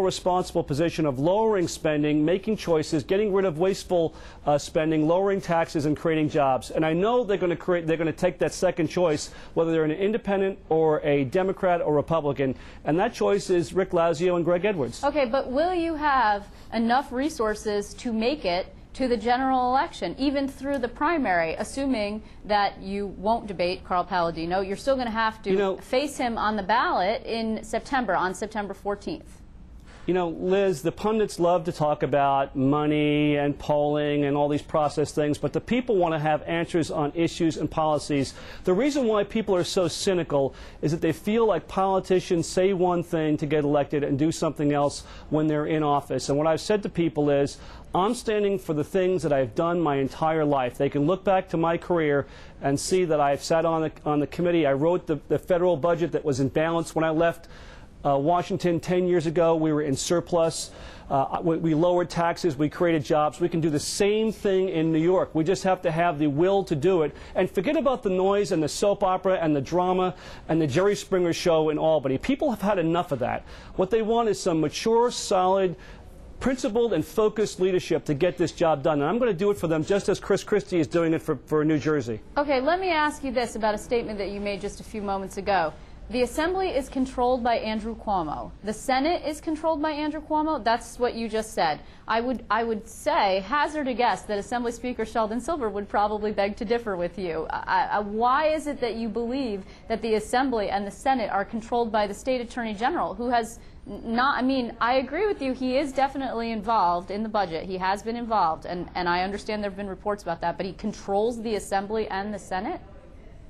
responsible position of lowering spending, making choices, getting rid of wasteful spending, lowering taxes, and creating jobs. And I know they're going to take that second choice, whether they're an independent or a Democrat or Republican, and that choice is Rick Lazio and Greg Edwards. Okay, but will you have enough resources to make it to the general election, even through the primary, assuming that you won't debate Carl Palladino? You're still going to have to face him on the ballot in September, on September 14th. You know, Liz, the pundits love to talk about money and polling and all these process things, but the people want to have answers on issues and policies. The reason why people are so cynical is that they feel like politicians say one thing to get elected and do something else when they're in office. And what I've said to people is, I'm standing for the things that I've done my entire life. They can look back to my career and see that I've sat on the committee. I wrote the federal budget that was in balance when I left Washington 10 years ago. We were in surplus. We lowered taxes. We created jobs. We can do the same thing in New York. We just have to have the will to do it. And forget about the noise and the soap opera and the drama and the Jerry Springer show in Albany. People have had enough of that. What they want is some mature, solid, principled and focused leadership to get this job done. And I'm going to do it for them just as Chris Christie is doing it for New Jersey. Okay, let me ask you this about a statement that you made just a few moments ago. The Assembly is controlled by Andrew Cuomo. The Senate is controlled by Andrew Cuomo. That's what you just said. I would say, hazard a guess, that Assembly Speaker Sheldon Silver would probably beg to differ with you. Why is it that you believe that the Assembly and the Senate are controlled by the State Attorney General, who has not, I mean, I agree with you, he is definitely involved in the budget. He has been involved, and I understand there have been reports about that, but he controls the Assembly and the Senate?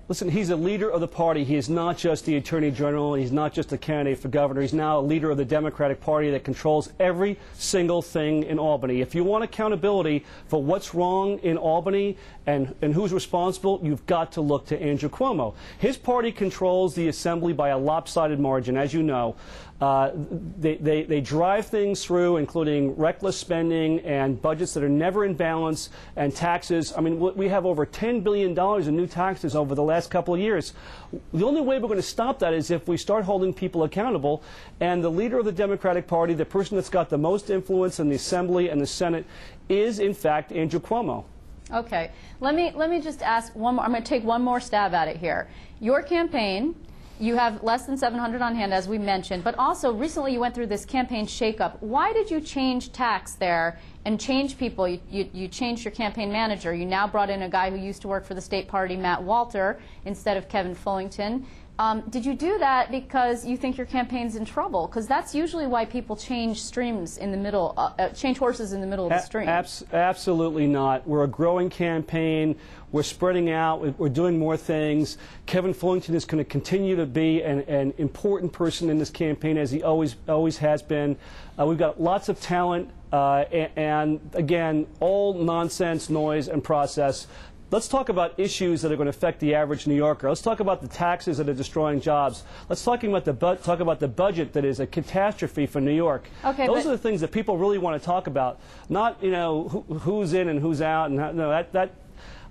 Listen, he's a leader of the party. He is not just the Attorney General. He's not just a candidate for governor. He's now a leader of the Democratic Party that controls every single thing in Albany. If you want accountability for what's wrong in Albany and who's responsible, you've got to look to Andrew Cuomo. His party controls the Assembly by a lopsided margin, as you know. They drive things through, including reckless spending and budgets that are never in balance, and taxes. I mean, we have over $10 billion in new taxes over the last couple of years. The only way we're going to stop that is if we start holding people accountable. And the leader of the Democratic Party, the person that's got the most influence in the Assembly and the Senate, is, in fact, Andrew Cuomo. Okay. Let me just ask one more. I'm going to take one more stab at it here. Your campaign, you have less than 700 on hand, as we mentioned, but also recently you went through this campaign shakeup. Why did you change tacks there and change people? You changed your campaign manager. You now brought in a guy who used to work for the state party, Matt Walter, instead of Kevin Fullington. Did you do that because you think your campaign's in trouble? Because that's usually why people change streams in the middle, change horses in the middle of the stream. Absolutely not. We're a growing campaign. We're spreading out. We're doing more things. Kevin Fullington is going to continue to be an important person in this campaign, as he always has been. We've got lots of talent, and again, all nonsense, noise, and process. Let's talk about issues that are going to affect the average New Yorker. Let's talk about the taxes that are destroying jobs. Let's talk about the budget that is a catastrophe for New York. Okay, those are the things that people really want to talk about. Not, you know, who's in and who's out. And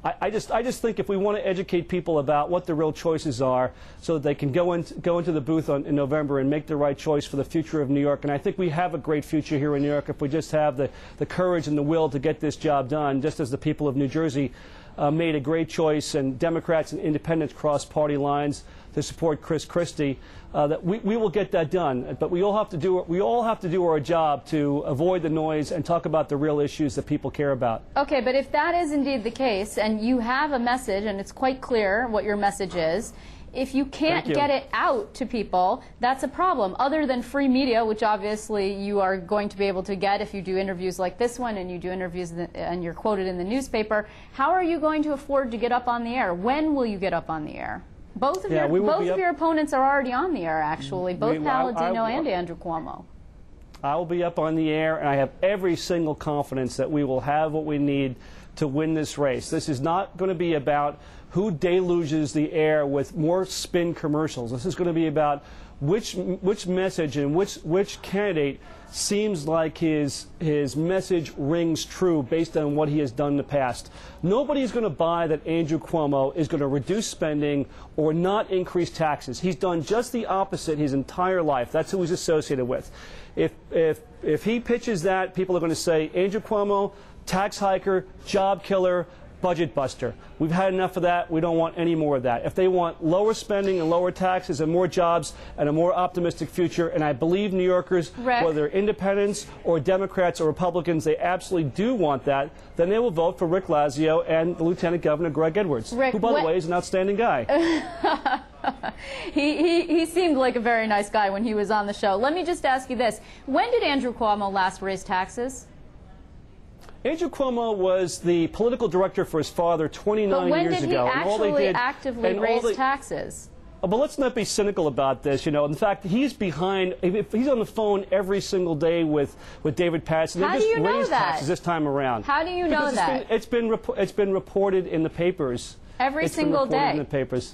I just think if we want to educate people about what the real choices are, so that they can go into the booth in November and make the right choice for the future of New York. And I think we have a great future here in New York if we just have the courage and the will to get this job done, just as the people of New Jersey made a great choice, and Democrats and independents crossed party lines to support Chris Christie. That we will get that done, but we all have to do our job to avoid the noise and talk about the real issues that people care about. Okay, but if that is indeed the case, and you have a message, and it's quite clear what your message is, if you can't get it out to people, that's a problem. Other than free media, which obviously you are going to be able to get if you do interviews like this one and you do interviews and you're quoted in the newspaper, how are you going to afford to get up on the air? When will you get up on the air? Both of your opponents are already on the air, actually, both Palladino and Andrew Cuomo. I will be up on the air, and I have every single confidence that we will have what we need to win this race. This is not going to be about who deluges the air with more spin commercials. This is going to be about which message and which candidate seems like his message rings true based on what he has done in the past. Nobody's going to buy that Andrew Cuomo is going to reduce spending or not increase taxes. He's done just the opposite his entire life. That's who he's associated with. If he pitches that, people are going to say, Andrew Cuomo, tax hiker, job killer, budget buster. We've had enough of that. We don't want any more of that. If they want lower spending and lower taxes and more jobs and a more optimistic future, and I believe New Yorkers, whether they're independents or Democrats or Republicans, they absolutely do want that, then they will vote for Rick Lazio and the Lieutenant Governor Greg Edwards, who, by the way, is an outstanding guy. He seemed like a very nice guy when he was on the show. Let me just ask you this. When did Andrew Cuomo last raise taxes? Andrew Cuomo was the political director for his father 29 years ago. But when did he actually actively raise taxes? But let's not be cynical about this. You know, in fact, he's behind. He's on the phone every single day with David Patterson. How do you know that? They just raised taxes this time around. How do you know that? It's been reported in the papers. Every single day. In the papers.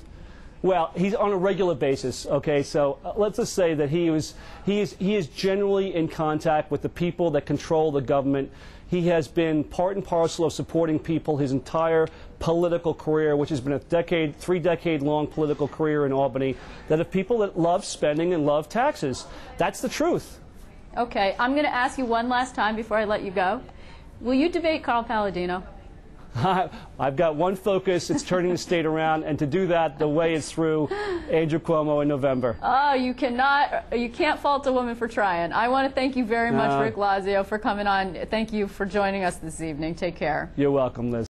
Well, he's on a regular basis. Okay, so let's just say that he is generally in contact with the people that control the government. He has been part and parcel of supporting people his entire political career, which has been a three-decade-long political career in Albany, that of people that love spending and love taxes. That's the truth. Okay, I'm going to ask you one last time before I let you go. Will you debate Carl Palladino? I've got one focus. It's turning the state around, and to do that, the way is through Andrew Cuomo in November. Oh, you can't fault a woman for trying. I want to thank you very much, Rick Lazio, for coming on. Thank you for joining us this evening. Take care. You're welcome, Liz.